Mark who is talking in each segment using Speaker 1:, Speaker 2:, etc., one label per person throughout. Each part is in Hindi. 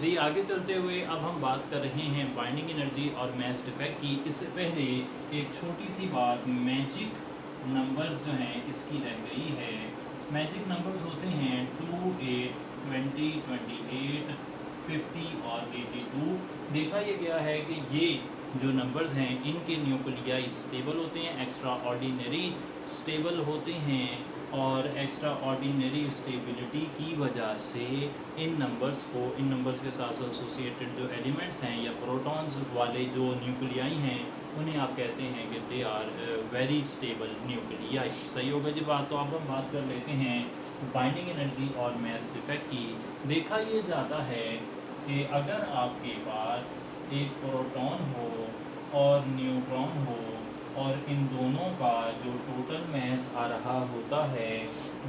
Speaker 1: जी आगे चलते हुए अब हम बात कर रहे हैं बाइंडिंग एनर्जी और मास डिफेक्ट की। इससे पहले एक छोटी सी बात, मैजिक नंबर्स जो हैं इसकी रह गई है। मैजिक नंबर्स होते हैं 2, 8, 20, 28, 50 और 82। देखा ये गया है कि ये जो नंबर्स हैं इनके न्यूक्लियाई स्टेबल होते हैं, एक्स्ट्रा ऑर्डिनरी स्टेबल होते हैं, और एक्स्ट्रा ऑर्डिनरी स्टेबिलिटी की वजह से इन नंबर्स के साथ एसोसिएटेड जो एलिमेंट्स हैं या प्रोटॉन्स वाले जो न्यूक्लियाई हैं उन्हें आप कहते हैं कि they are very stable nuclei. सही होगा जी बात। तो अब हम बात कर लेते हैं बाइंडिंग एनर्जी और मास डिफेक्ट की। देखा ये जाता है कि अगर आपके पास एक प्रोटॉन हो और न्यूट्रॉन हो और इन दोनों का जो टोटल मास आ रहा होता है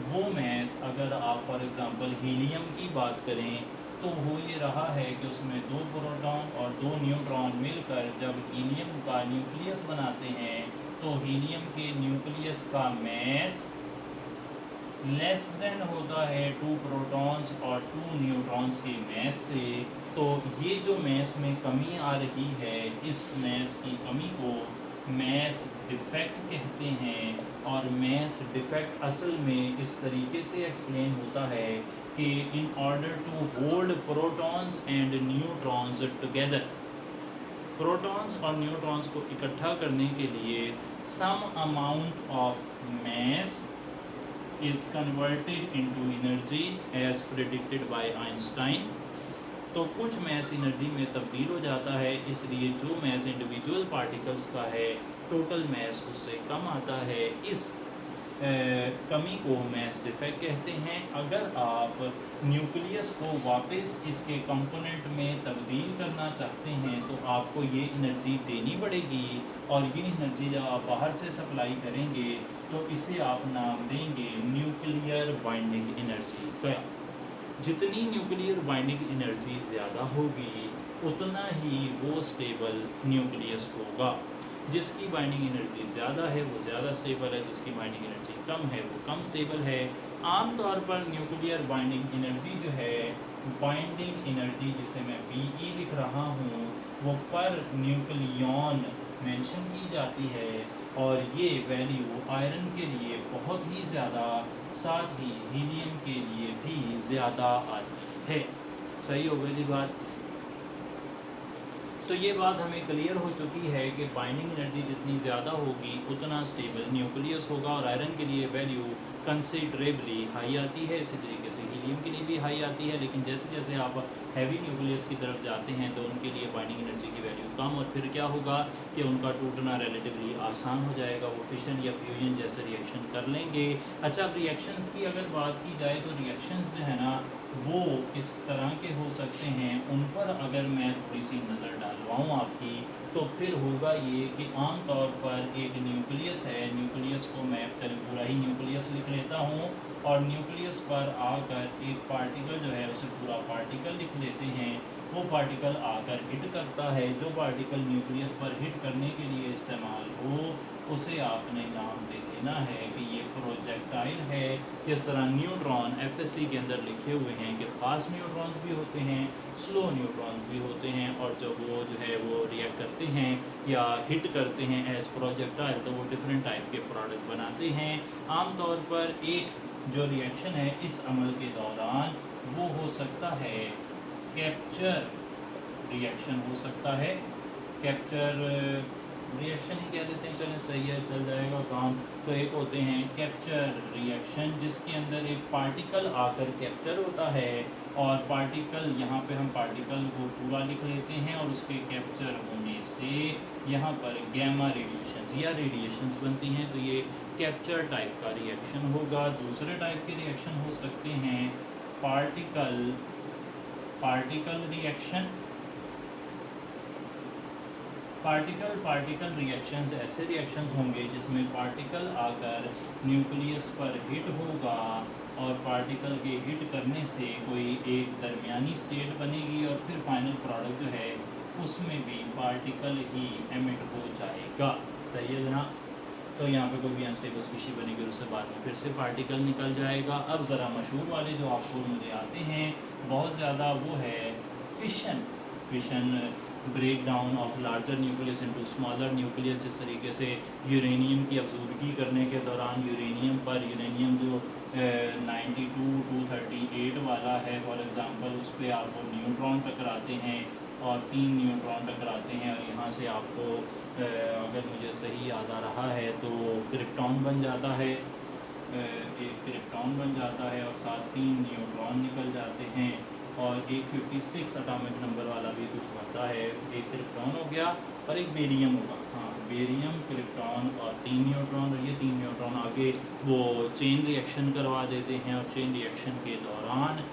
Speaker 1: वो मास, अगर आप फॉर एग्ज़ाम्पल हीलियम की बात करें तो हो ये रहा है कि उसमें 2 प्रोटॉन और 2 न्यूट्रॉन मिलकर जब हीलियम का न्यूक्लियस बनाते हैं तो हीलियम के न्यूक्लियस का मास लेस देन होता है 2 प्रोटॉन्स और 2 न्यूट्रॉन्स के मास से। तो ये जो मास में कमी आ रही है, इस मास की कमी को मास डिफेक्ट कहते हैं। और मास डिफेक्ट असल में इस तरीके से एक्सप्लेन होता है कि in order to hold protons and neutrons together, protons और न्यूट्रॉन्स को इकट्ठा करने के लिए some amount of mass is converted into energy as predicted by Einstein। तो कुछ मास एनर्जी में तब्दील हो जाता है, इसलिए जो मास इंडिविजुअल पार्टिकल्स का है टोटल मास उससे कम आता है। इस कमी को मास डिफेक्ट कहते हैं। अगर आप न्यूक्लियस को वापस इसके कंपोनेंट में तब्दील करना चाहते हैं तो आपको ये एनर्जी देनी पड़ेगी, और ये एनर्जी जब आप बाहर से सप्लाई करेंगे तो इसे आप नाम देंगे न्यूक्लियर बाइंडिंग एनर्जी। तो जितनी न्यूक्लियर बाइंडिंग एनर्जी ज़्यादा होगी उतना ही वो स्टेबल न्यूक्लियस होगा। जिसकी बाइंडिंग एनर्जी ज़्यादा है वो ज़्यादा स्टेबल है, जिसकी बाइंडिंग एनर्जी कम है वो कम स्टेबल है। आमतौर पर न्यूक्लियर बाइंडिंग एनर्जी जो है, बाइंडिंग एनर्जी जिसे मैं BE लिख रहा हूँ, वो पर न्यूक्लियन मेंशन की जाती है, और ये वैल्यू आयरन के लिए बहुत ही ज़्यादा, साथ ही हीलियम के लिए भी ज़्यादा आती है। सही हो गई बात। तो ये बात हमें क्लियर हो चुकी है कि बाइंडिंग एनर्जी जितनी ज़्यादा होगी उतना स्टेबल न्यूक्लियस होगा, और आयरन के लिए वैल्यू कंसिडरेबली हाई आती है, इसी तरीके से हीलियम के लिए भी हाई आती है। लेकिन जैसे जैसे आप हैवी न्यूक्लियस की तरफ जाते हैं तो उनके लिए बाइंडिंग एनर्जी की वैल्यू कम, और फिर क्या होगा कि उनका टूटना रिलेटिवली आसान हो जाएगा, वो फिशन या फ्यूजन जैसे रिएक्शन कर लेंगे। अच्छा, अब रिएक्शंस की अगर बात की जाए तो रिएक्शंस जो है ना वो इस तरह के हो सकते हैं। उन पर अगर मैं थोड़ी सी नज़र डालवाऊँ आपकी, तो फिर होगा ये कि आम तौर पर एक न्यूक्लियस है, न्यूक्लियस को मैं चलो पूरा ही न्यूक्लियस लिख लेता हूँ, और न्यूक्लियस पर आकर एक पार्टिकल जो है उसे पूरा पार्टिकल लिख लेते हैं। वो पार्टिकल आकर हिट करता है, जो पार्टिकल न्यूक्लियस पर हिट करने के लिए इस्तेमाल हो उसे आपने नाम दे देना है कि ये प्रोजेक्टाइल है। इस तरह न्यूट्रॉन FSC के अंदर लिखे हुए हैं कि फास्ट न्यूट्रॉन्स भी होते हैं, स्लो न्यूट्रॉन्स भी होते हैं, और जब वो जो है वो रिएक्ट करते हैं या हिट करते हैं एज प्रोजेक्टाइल तो वो डिफरेंट टाइप के प्रोडक्ट बनाते हैं। आमतौर पर एक जो रिएक्शन है इस अमल के दौरान वो हो सकता है कैप्चर रिएक्शन, हो सकता है कैप्चर रिएक्शन ही कह देते हैं, चलें सही है, चल जाएगा काम। तो एक होते हैं कैप्चर रिएक्शन जिसके अंदर एक पार्टिकल आकर कैप्चर होता है, और पार्टिकल यहाँ पे हम पार्टिकल को पूरा लिख लेते हैं, और उसके कैप्चर होने से यहाँ पर गैमा रेडिएशंस या रेडिएशंस बनती हैं। तो ये कैप्चर टाइप का रिएक्शन होगा। दूसरे टाइप के रिएक्शन हो सकते हैं पार्टिकल रिएक्शन। पार्टिकल रिएक्शंस ऐसे रिएक्शंस होंगे जिसमें पार्टिकल आकर न्यूक्लियस पर हिट होगा, और पार्टिकल के हिट करने से कोई एक दरमियानी स्टेट बनेगी, और फिर फाइनल प्रोडक्ट जो है उसमें भी पार्टिकल ही एमिट हो जाएगा। सही है जनाब। तो यहाँ पे कोई भी अनस्टेबल स्पीशीज बनेगी उससे बाद में फिर से पार्टिकल निकल जाएगा। अब ज़रा मशहूर वाले जो आपको मुझे आते हैं बहुत ज़्यादा, वो है fission break down of larger nucleus into smaller nucleus. जिस तरीके से यूरेनियम की अब्जॉर्बी करने के दौरान यूरेनियम जो 92 238 वाला है फॉर एग्ज़ाम्पल, उस पर आपको न्यूट्रॉन टकराते हैं और 3 न्यूट्रॉन टकराते हैं, और यहाँ से आपको अगर मुझे सही याद आ रहा है तो क्रिप्टॉन बन जाता है, एक क्रिप्टॉन बन जाता है और साथ 3 न्यूट्रॉन निकल जाते हैं, और एक 56 एटॉमिक नंबर वाला भी कुछ बनता है। एक क्रिप्टॉन हो गया और एक बेरियम होगा, हाँ बेरियम, क्रिप्टॉन और 3 न्यूट्रॉन, और ये 3 न्यूट्रॉन आगे वो चेन रिएक्शन करवा देते हैं, और चेन रिएक्शन के दौरान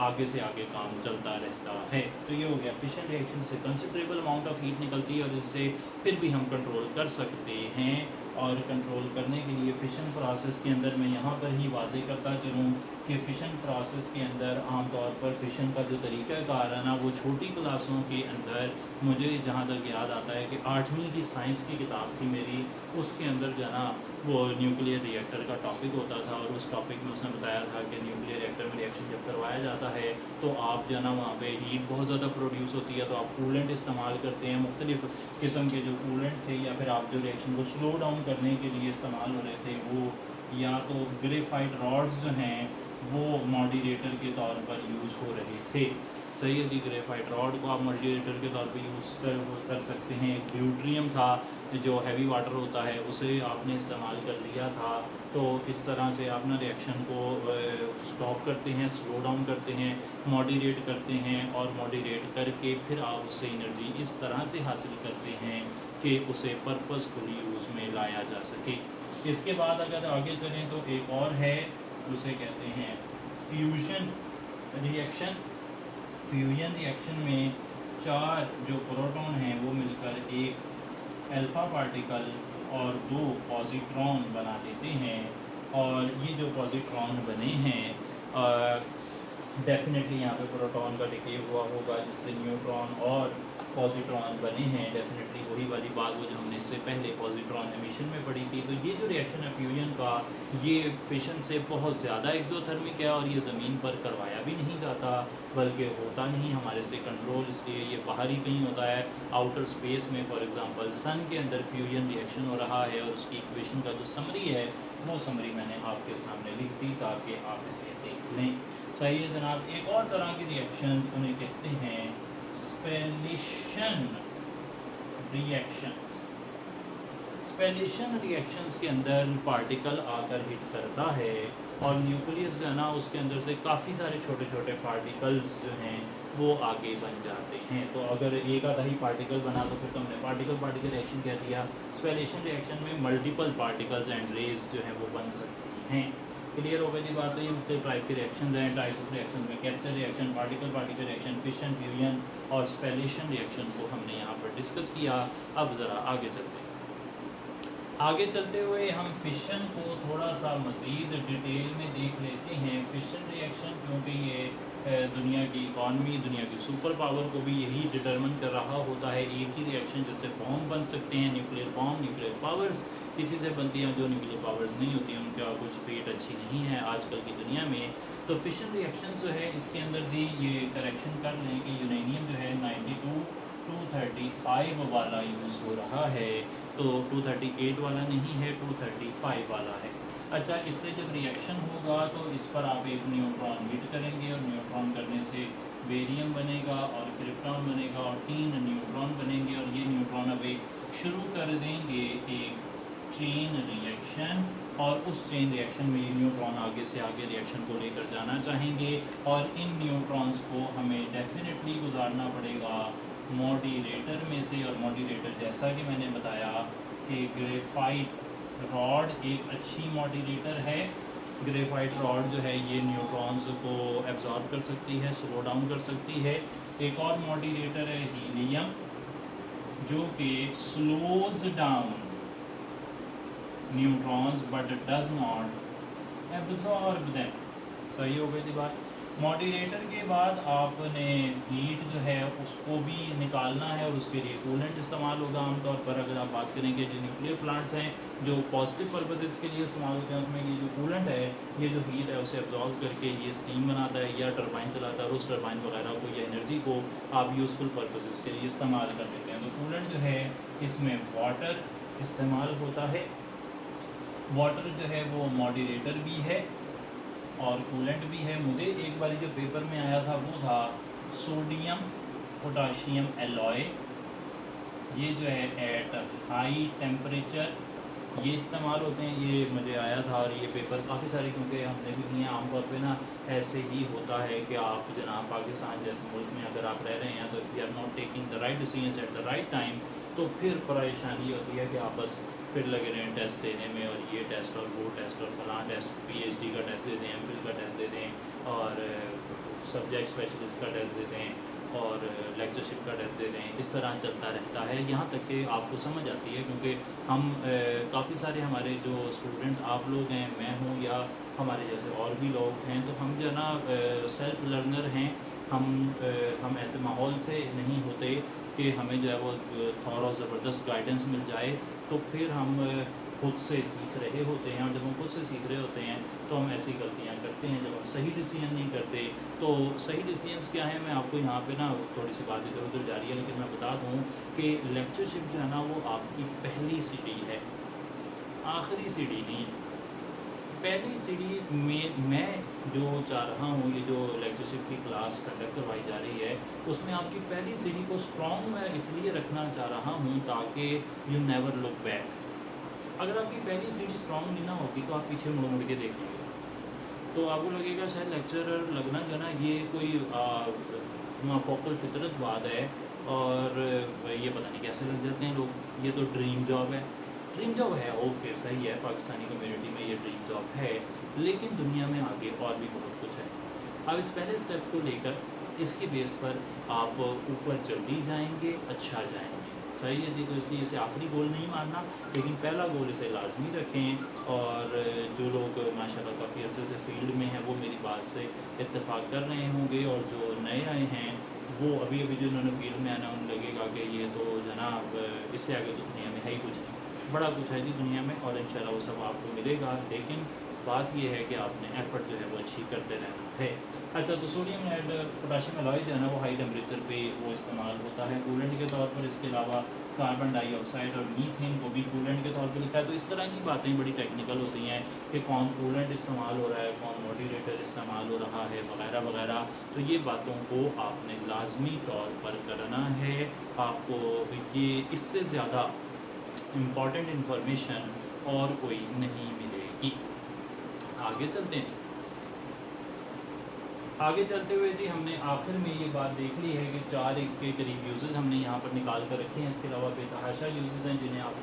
Speaker 1: आगे से आगे काम चलता रहता है। तो ये हो गया फिशन रिएक्शन से कंसिडरेबल अमाउंट ऑफ हीट निकलती है, और इससे फिर भी हम कंट्रोल कर सकते हैं। और कंट्रोल करने के लिए फ़िशन प्रोसेस के अंदर मैं यहाँ पर ही वाज़े करता चलूँ कि फ़िशन प्रोसेस के अंदर आमतौर पर फ़िशन का जो तरीक़ाकार है ना, वो छोटी क्लासों के अंदर मुझे जहाँ तक याद आता है कि 8वीं की साइंस की किताब थी मेरी, उसके अंदर जो है ना वो न्यूक्लियर रिएक्टर का टॉपिक होता था, और उस टॉपिक में उसने बताया था कि न्यूक्लियर रिएक्टर में रिएक्शन जब करवाया जाता है तो आप जो है ना वहाँ पे हीट बहुत ज़्यादा प्रोड्यूस होती है, तो आप कूलेंट इस्तेमाल करते हैं, मुख्तलिफ़ किस्म के जो कूलेंट थे, या फिर आप जो रिएक्शन को स्लो डाउन करने के लिए इस्तेमाल हो रहे थे वो या तो ग्रेफाइट रॉड्स जो हैं वो मॉडरेटर के तौर पर यूज़ हो रहे थे। सही है जी, ग्रेफाइट रॉड को आप मॉडरेटर के तौर पर यूज़ कर सकते हैं। ड्यूट्रियम था जो हैवी वाटर होता है, उसे आपने इस्तेमाल कर लिया था, तो इस तरह से आप ना रिएक्शन को स्टॉप करते हैं, स्लो डाउन करते हैं, मॉडरेट करते हैं, और मॉडरेट करके फिर आप उससे एनर्जी इस तरह से हासिल करते हैं कि उसे पर्पसफुली यूज़ में लाया जा सके। इसके बाद अगर आगे चलें तो एक और है, उसे कहते हैं फ्यूजन रिएक्शन। फ्यूजन रिएक्शन में 4 जो प्रोटॉन हैं वो मिलकर एक अल्फ़ा पार्टिकल और 2 पॉजिट्रॉन बना देते हैं, और ये जो पॉजिट्रॉन बने हैं डेफिनेटली यहाँ पे प्रोटॉन का डिके हुआ होगा, जिससे न्यूट्रॉन और पॉजिट्रॉन बने हैं। डेफिनेटली वही वाली बात वो जो हमने इससे पहले पॉजिट्रॉन एमिशन में पढ़ी थी। तो ये जो रिएक्शन है फ्यूजन का, ये फिशन से बहुत ज़्यादा एक्सोथर्मिक है, और ये ज़मीन पर करवाया भी नहीं जाता, बल्कि होता नहीं हमारे से कंट्रोल, इसलिए ये बाहर ही कहीं होता है आउटर स्पेस में। फॉर एग्ज़ाम्पल सन के अंदर फ्यूजन रिएक्शन हो रहा है, और उसकी इक्वेशन का जो समरी है वो समरी मैंने आपके सामने लिख दी ताकि आप इसे देख लें। सही है जनाब। एक और तरह की रिएक्शन उन्हें कहते हैं स्पेलिशन रिएक्शंस। स्पेलिशन रिएक्शंस के अंदर पार्टिकल आकर हिट करता है, और न्यूक्लियस जो है ना उसके अंदर से काफ़ी सारे छोटे छोटे पार्टिकल्स जो हैं वो आगे बन जाते हैं। तो अगर एक आधा ही पार्टिकल बना तो फिर तो हमने पार्टिकल रिएक्शन कह दिया। स्पेलिशन रिएक्शन में मल्टीपल पार्टिकल्स एंड रेज जो हैं वो बन सकती हैं। क्लियर हो गई जी बात। तो ये मुख्तलिफ टाइप के रिएक्शन हैं। टाइप ऑफ रिएक्शन में capture reaction, particle reaction, fission, fusion और स्पेलिशन रिएक्शन को हमने यहाँ पर डिस्कस किया। अब ज़रा आगे चलते हैं। आगे चलते हुए हम फिशन को थोड़ा सा मज़ीद डिटेल में देख लेते हैं। फिशन रिएक्शन क्योंकि ये दुनिया की इकॉनमी, दुनिया की सुपर पावर को भी यही डिटरमिन कर रहा होता है। एक ही रिएक्शन जिससे बॉम्ब बन सकते हैं, न्यूक्लियर बॉम्ब, न्यूक्लियर पावर्स इसी से बनती हैं। जो न्यूक्लियर पावर्स नहीं होती हैं उनका कुछ फेट अच्छी नहीं है आजकल की दुनिया में। तो फिशन रिएक्शन जो है इसके अंदर जी ये करेक्शन कर लें कि यूरेनियम जो है 92 235 वाला यूज़ हो रहा है, तो 238 वाला नहीं है, 235 वाला है। अच्छा, इससे जब रिएक्शन होगा तो इस पर आप एक न्यूट्रॉन हिट करेंगे, और न्यूट्रॉन करने से बेरियम बनेगा और क्रिप्टॉन बनेगा और 3 न्यूट्रॉन बनेंगे, और ये न्यूट्रॉन अब एक शुरू कर देंगे एक चेन रिएक्शन, और उस चेन रिएक्शन में ये न्यूट्रॉन आगे से आगे रिएक्शन को लेकर जाना चाहेंगे, और इन न्यूट्रॉन्स को हमें डेफिनेटली गुजारना पड़ेगा मॉडरेटर में से। और मॉडरेटर जैसा कि मैंने बताया कि ग्रेफाइट रॉड एक अच्छी मॉडरेटर है। ग्रेफाइट रॉड जो है ये न्यूट्रॉन्स को एब्जॉर्ब कर सकती है, स्लो डाउन कर सकती है। एक और मॉडरेटर है हीलियम, जो कि slows down neutrons but does not absorb them. सही हो गई थी बात। मॉडरेटर के बाद आपने हीट जो है उसको भी निकालना है और उसके लिए कूलेंट इस्तेमाल होगा आमतौर पर। अगर आप बात करेंगे जो न्यूक्लियर प्लांट्स हैं जो पॉजिटिव पर्पसेस के लिए इस्तेमाल होते हैं, उसमें ये जो कूलेंट है ये जो हीट है उसे एब्जॉर्व करके ये स्टीम बनाता है या टरबाइन चलाता है और उस टरबाइन वगैरह को या एनर्जी को आप यूज़फुल पर्पसेस के लिए इस्तेमाल कर लेते हैं। तो कूलेंट जो है इसमें वाटर इस्तेमाल होता है। वाटर जो है वो मॉडरेटर भी है और कूलेंट भी है। मुझे एक बार जो पेपर में आया था वो था सोडियम पोटाशियम एलॉय, ये जो है एट हाई टेम्परेचर ये इस्तेमाल होते हैं, ये मुझे आया था। और ये पेपर काफ़ी सारे क्योंकि हमने भी दिए हैं। आमतौर पे ना ऐसे ही होता है कि आप जनाब पाकिस्तान जैसे मुल्क में अगर आप रह रहे हैं तो if you are not taking the right decisions at the right time तो फिर परेशानी होती है कि आप बस फिर लगे रहें टेस्ट देने में और ये टेस्ट और वो टेस्ट और फलां टेस्ट, PhD का टेस्ट दे दें, MPhil का टेस्ट दे दें और सब्जेक्ट स्पेशलिस्ट का टेस्ट दे दें और लेक्चरशिप का टेस्ट दे दें। इस तरह चलता रहता है यहाँ तक कि आपको समझ आती है। क्योंकि हम काफ़ी सारे हमारे जो स्टूडेंट्स आप लोग हैं, मैं हूँ या हमारे जैसे और भी लोग हैं, तो हम जो है ना सेल्फ लर्नर हैं। हम ऐसे माहौल से नहीं होते कि हमें जो है वो थोड़ा ज़बरदस्त गाइडेंस मिल जाए, तो फिर हम खुद से सीख रहे होते हैं। और जब हम खुद से सीख रहे होते हैं तो हम ऐसी गलतियां करते हैं जब हम सही डिसीजन नहीं करते। तो सही डिसीजंस क्या है, मैं आपको यहाँ पे ना थोड़ी सी बात इधर उधर जा रही है, लेकिन मैं बता दूँ कि लेक्चरशिप जो है ना वो आपकी पहली सीढ़ी है, आखिरी सीढ़ी नहीं है। पहली सीढ़ी में मैं जो चाह रहा हूँ, ये जो लेक्चरशिप की क्लास कंडक्ट करवाई जा रही है उसमें आपकी पहली सीढ़ी को स्ट्रॉन्ग मैं इसलिए रखना चाह रहा हूँ ताकि यू नेवर लुक बैक। अगर आपकी पहली सीढ़ी स्ट्रॉन्ग नहीं ना होगी तो आप पीछे मुड़ मुड़ के देखेंगे तो आपको लगेगा शायद लेक्चरर लगना जो है ना ये कोई फोकल फितरत बात है और ये पता नहीं कैसे लग जाते हैं लोग, ये तो ड्रीम जॉब है। ड्रीम जॉब है, ओके सही है, पाकिस्तानी कम्युनिटी में ये ड्रीम जॉब है, लेकिन दुनिया में आगे और भी बहुत कुछ है। अब इस पहले स्टेप को लेकर इसके बेस पर आप ऊपर जल्दी जाएंगे, अच्छा जाएंगे, सही है जी। तो इसलिए इसे आखिरी गोल नहीं मानना, लेकिन पहला गोल इसे लाजमी रखें। और जो लोग माशाल्लाह काफ़ी अर्से से फील्ड में हैं वो मेरी बात से इत्तेफाक कर रहे होंगे, और जो नए आए हैं वो अभी अभी जिन्होंने फील्ड में आना उन्हें लगेगा कि ये तो जनाब इससे आगे तो दुनिया में है ही कुछ नहीं। बड़ा कुछ है जी दुनिया में और इंशाल्लाह वो सब आपको मिलेगा, लेकिन बात ये है कि आपने एफ़र्ट जो है वो अच्छी करते रहना है। अच्छा, तो सोडियम एंड पोटाशियम एलॉय जो है ना वो हाई टेम्परेचर पे वो इस्तेमाल होता है कूलेंट के तौर पर। इसके अलावा कार्बन डाइऑक्साइड और मीथेन को भी कूलेंट के तौर पर लिखा है। तो इस तरह की बातें बड़ी टेक्निकल होती हैं कि कौन कूलेंट इस्तेमाल हो रहा है, कौन मॉडरेटर इस्तेमाल हो रहा है, वगैरह वगैरह। तो ये बातों को आपने लाजमी तौर पर करना है। आपको ये इससे ज़्यादा इम्पॉर्टेंट इन्फॉर्मेशन और कोई नहीं मिलेगी। आगे चलते हैं। आगे चलते हुए जी हमने आखिर में ये बात देख ली है कि 4 के करीब यूजेस हमने यहाँ पर निकाल कर रखे हैं। इसके अलावा बेतहाशा यूजेस हैं जिन्हें आप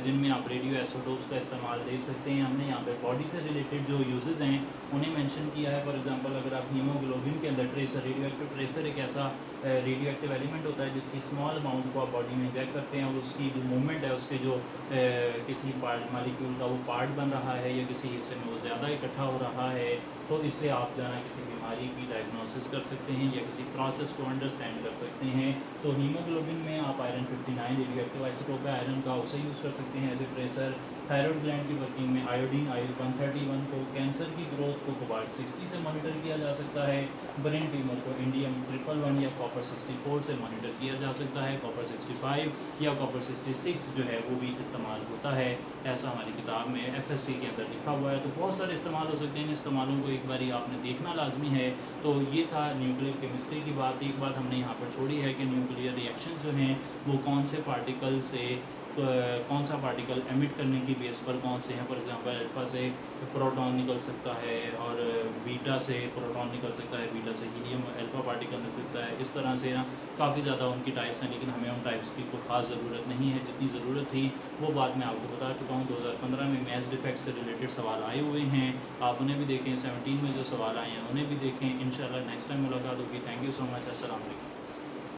Speaker 1: जिनमें आप रेडियो आइसोटोप्स का इस्तेमाल देख सकते हैं। हमने यहाँ पे बॉडी से रिलेटेड जो यूजेस हैं उन्हें मेंशन किया है। फॉर एग्जांपल अगर आप हीमोग्लोबिन के अंदर ट्रेसर, रेडियो एक्टिव ट्रेसर एक ऐसा रेडियो एक्टिव एलिमेंट होता है जिसकी स्मॉल अमाउंट को आप बॉडी में इंजेक्ट करते हैं और उसकी जो मूवमेंट है उसके जो किसी पार्ट मालिक्यूल का वो पार्ट बन रहा है या किसी हिस्से में वो ज़्यादा इकट्ठा हो रहा है, तो इससे आप जो है ना किसी बीमारी की डायग्नोसिस कर सकते हैं या किसी प्रोसेस को अंडरस्टैंड कर सकते हैं। तो हीमोग्लोबिन में आप आयरन 59 रेडियो एक्टिव आइसोटोप है आयरन का, उसे यूज़ कर सकते हैं as a tracer. Thyroid gland की वर्किंग में आयोडीन I-131 को, कैंसर की ग्रोथ को कोबाल्ट 60 से मॉनिटर किया जा सकता है। ब्रेन ट्यूमर को इंडियम 111 या कॉपर 64 से मॉनिटर किया जा सकता है। कॉपर 65 या कॉपर 66 जो है वो भी इस्तेमाल होता है, ऐसा हमारी किताब में FSC के अंदर लिखा हुआ है। तो बहुत सारे इस्तेमाल हो सकते हैं, इन इस्तेमालों को एक बारी आपने देखना लाजमी है। तो ये था न्यूक्लियर केमिस्ट्री की बात। एक बात हमने यहाँ पर छोड़ी है कि न्यूक्लियर रिएक्शन जो हैं वो कौन से पार्टिकल से कौन सा पार्टिकल एमिट करने की बेस पर कौन से हैं। फॉर एग्जांपल अल्फ़ा से प्रोटॉन निकल सकता है और बीटा से प्रोटॉन निकल सकता है, बीटा से हीलियम अल्फ़ा पार्टिकल निकल सकता है। इस तरह से ना काफ़ी ज़्यादा उनकी टाइप्स हैं, लेकिन हमें उन टाइप्स की कोई ख़ास ज़रूरत नहीं है। जितनी ज़रूरत थी वो बात मैं आपको बता चुका हूँ। 2015 में मैथ्स डिफेक्ट से रिलेटेड सवाल आए हुए हैं, आप उन्हें भी देखें। 17 में जो सवाल आए हैं उन्हें भी देखें। इंशाल्लाह नेक्स्ट टाइम मुलाकात होगी। Thank you so much. अस्सलाम वालेकुम।